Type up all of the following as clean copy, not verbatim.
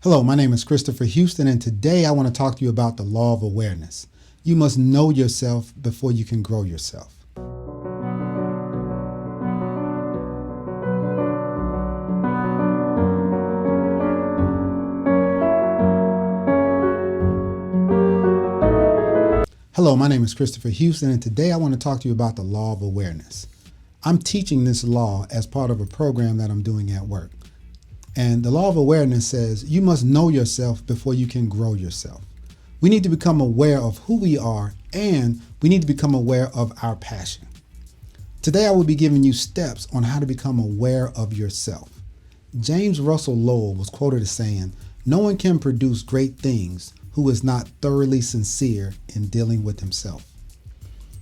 Hello, my name is Christopher Houston, and today I want to talk to you about the law of awareness. You must know yourself before you can grow yourself. Hello, my name is Christopher Houston, and today I want to talk to you about the law of awareness. I'm teaching this law as part of a program that I'm doing at work. And the law of awareness says you must know yourself before you can grow yourself. We need to become aware of who we are, and we need to become aware of our passion. Today I will be giving you steps on how to become aware of yourself. James Russell Lowell was quoted as saying, "No one can produce great things who is not thoroughly sincere in dealing with himself."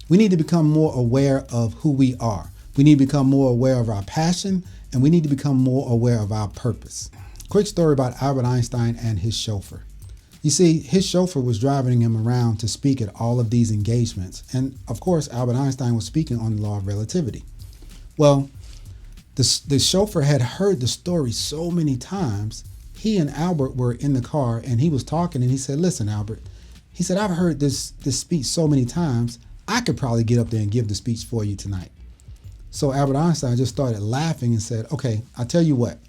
We need to become more aware of who we are. We need to become more aware of our passion, and we need to become more aware of our purpose. Quick story about Albert Einstein and his chauffeur. You see, his chauffeur was driving him around to speak at all of these engagements. And of course, Albert Einstein was speaking on the law of relativity. Well, the chauffeur had heard the story so many times. He and Albert were in the car and he was talking and he said, "Listen, Albert," he said, "I've heard this speech so many times. I could probably get up there and give the speech for you tonight." So Albert Einstein just started laughing and said, "Okay, I'll tell you what,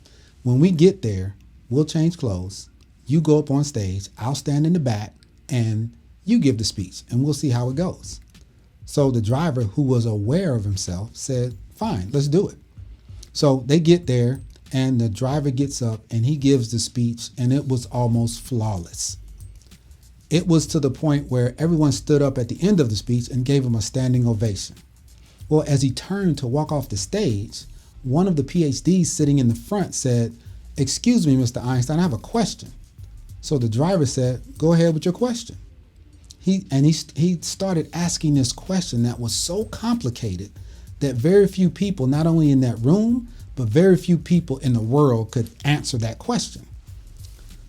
when we get there, we'll change clothes. You go up on stage, I'll stand in the back, and you give the speech, and we'll see how it goes." So the driver, who was aware of himself, said, "Fine, let's do it." So they get there, and the driver gets up, and he gives the speech, and it was almost flawless. It was to the point where everyone stood up at the end of the speech and gave him a standing ovation. Well, as he turned to walk off the stage, one of the PhDs sitting in the front said, "Excuse me, Mr. Einstein, I have a question." So the driver said, "Go ahead with your question." He started asking this question that was so complicated that very few people, not only in that room, but very few people in the world could answer that question.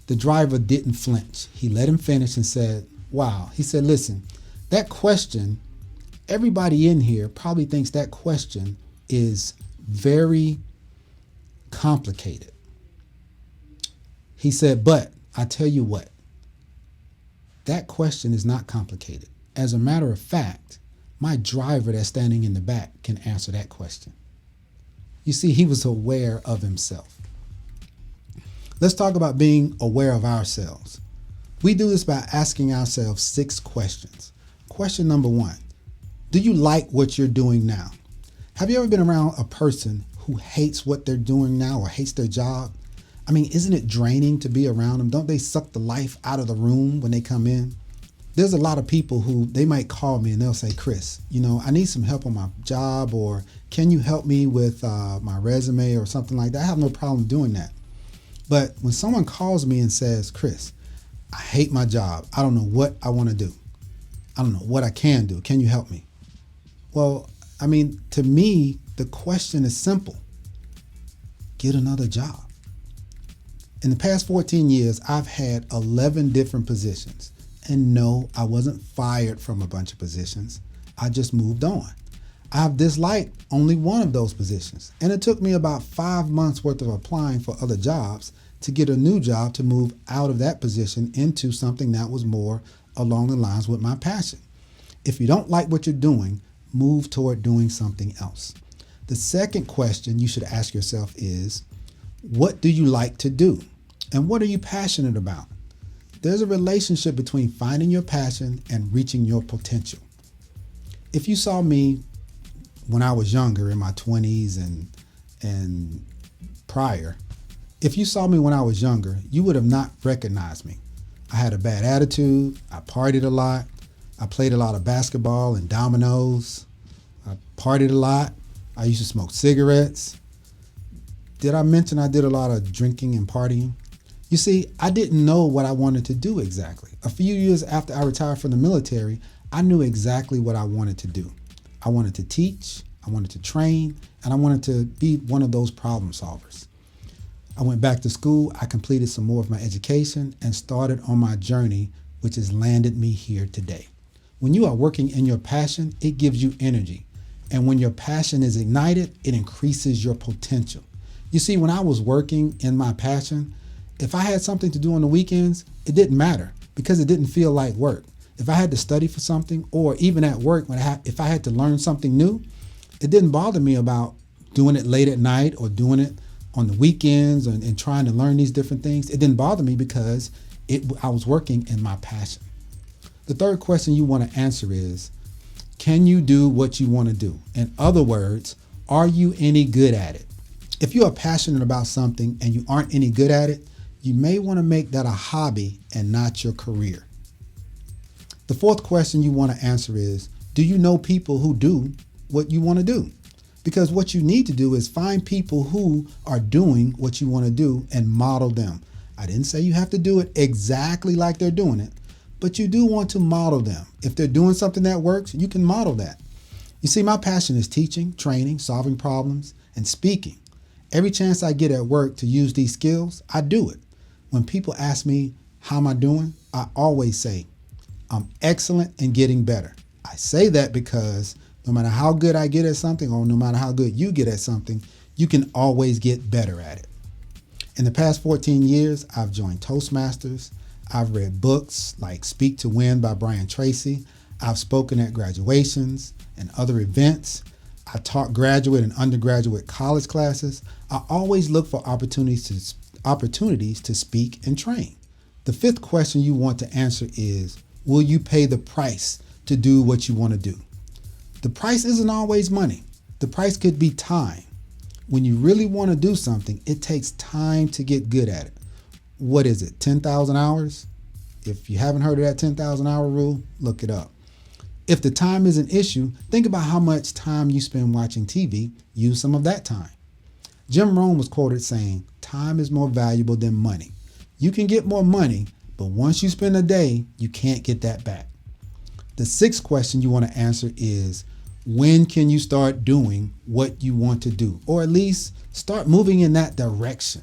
The driver didn't flinch. He let him finish and said, "Wow." He said, "Listen, that question, everybody in here probably thinks that question is very complicated." He said, "But I tell you what, that question is not complicated. As a matter of fact, my driver that's standing in the back can answer that question." You see, he was aware of himself. Let's talk about being aware of ourselves. We do this by asking ourselves 6 questions. Question number 1. Do you like what you're doing now? Have you ever been around a person who hates what they're doing now or hates their job? I mean, isn't it draining to be around them? Don't they suck the life out of the room when they come in? There's a lot of people who they might call me and they'll say, "Chris, I need some help on my job," or "Can you help me with my resume," or something like that. I have no problem doing that. But when someone calls me and says, "Chris, I hate my job. I don't know what I want to do. I don't know what I can do. Can you help me?" Well, I mean, to me, the question is simple. Get another job. In the past 14 years, I've had 11 different positions. And no, I wasn't fired from a bunch of positions. I just moved on. I've disliked only one of those positions. And it took me about 5 months worth of applying for other jobs to get a new job to move out of that position into something that was more along the lines with my passion. If you don't like what you're doing, move toward doing something else. The second question you should ask yourself is, what do you like to do? And what are you passionate about? There's a relationship between finding your passion and reaching your potential. If you saw me when I was younger, in my 20s and prior, if you saw me when I was younger, you would have not recognized me. I had a bad attitude. I partied a lot. I played a lot of basketball and dominoes. I partied a lot. I used to smoke cigarettes. Did I mention I did a lot of drinking and partying? You see, I didn't know what I wanted to do exactly. A few years after I retired from the military, I knew exactly what I wanted to do. I wanted to teach, I wanted to train, and I wanted to be one of those problem solvers. I went back to school, I completed some more of my education, and started on my journey, which has landed me here today. When you are working in your passion, it gives you energy. And when your passion is ignited, it increases your potential. You see, when I was working in my passion, If I had something to do on the weekends, it didn't matter because it didn't feel like work. If I had to study for something, or even at work, if I had to learn something new, it didn't bother me about doing it late at night or doing it on the weekends and trying to learn these different things. It didn't bother me because I was working in my passion. The third question you want to answer is, can you do what you want to do? In other words, are you any good at it? If you are passionate about something and you aren't any good at it, you may want to make that a hobby and not your career. The fourth question you want to answer is, do you know people who do what you want to do? Because what you need to do is find people who are doing what you want to do and model them. I didn't say you have to do it exactly like they're doing it, but you do want to model them. If they're doing something that works, you can model that. You see, my passion is teaching, training, solving problems, and speaking. Every chance I get at work to use these skills, I do it. When people ask me, how am I doing? I always say, I'm excellent and getting better. I say that because no matter how good I get at something, or no matter how good you get at something, you can always get better at it. In the past 14 years, I've joined Toastmasters. I've read books like Speak to Win by Brian Tracy. I've spoken at graduations and other events. I taught graduate and undergraduate college classes. I always look for opportunities to speak and train. The fifth question you want to answer is, will you pay the price to do what you want to do? The price isn't always money. The price could be time. When you really want to do something, it takes time to get good at it. What is it, 10,000 hours? If you haven't heard of that 10,000 hour rule, look it up. If the time is an issue, think about how much time you spend watching TV. Use some of that time. Jim Rohn was quoted saying, time is more valuable than money. You can get more money, but once you spend a day, you can't get that back. The sixth question you want to answer is, when can you start doing what you want to do? Or at least start moving in that direction.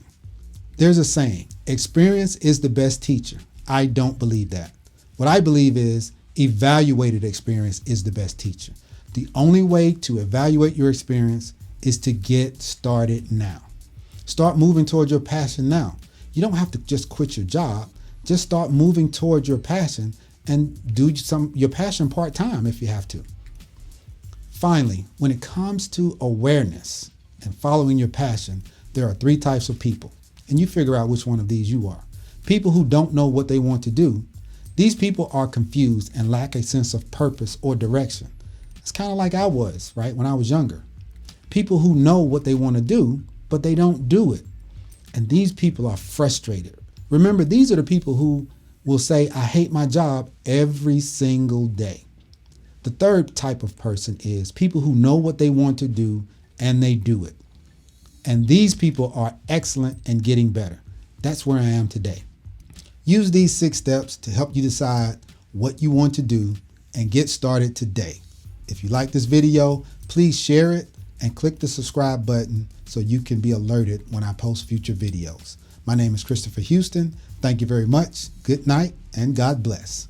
There's a saying, experience is the best teacher. I don't believe that. What I believe is evaluated experience is the best teacher. The only way to evaluate your experience is to get started now. Start moving towards your passion now. You don't have to just quit your job. Just start moving towards your passion and do your passion part-time if you have to. Finally, when it comes to awareness and following your passion, there are three types of people, and you figure out which one of these you are. People who don't know what they want to do. These people are confused and lack a sense of purpose or direction. It's kind of like I was, right, when I was younger. People who know what they want to do, but they don't do it. And these people are frustrated. Remember, these are the people who will say, I hate my job every single day. The third type of person is people who know what they want to do and they do it. And these people are excellent and getting better. That's where I am today. Use these 6 steps to help you decide what you want to do and get started today. If you like this video, please share it and click the subscribe button so you can be alerted when I post future videos. My name is Christopher Houston. Thank you very much. Good night and God bless.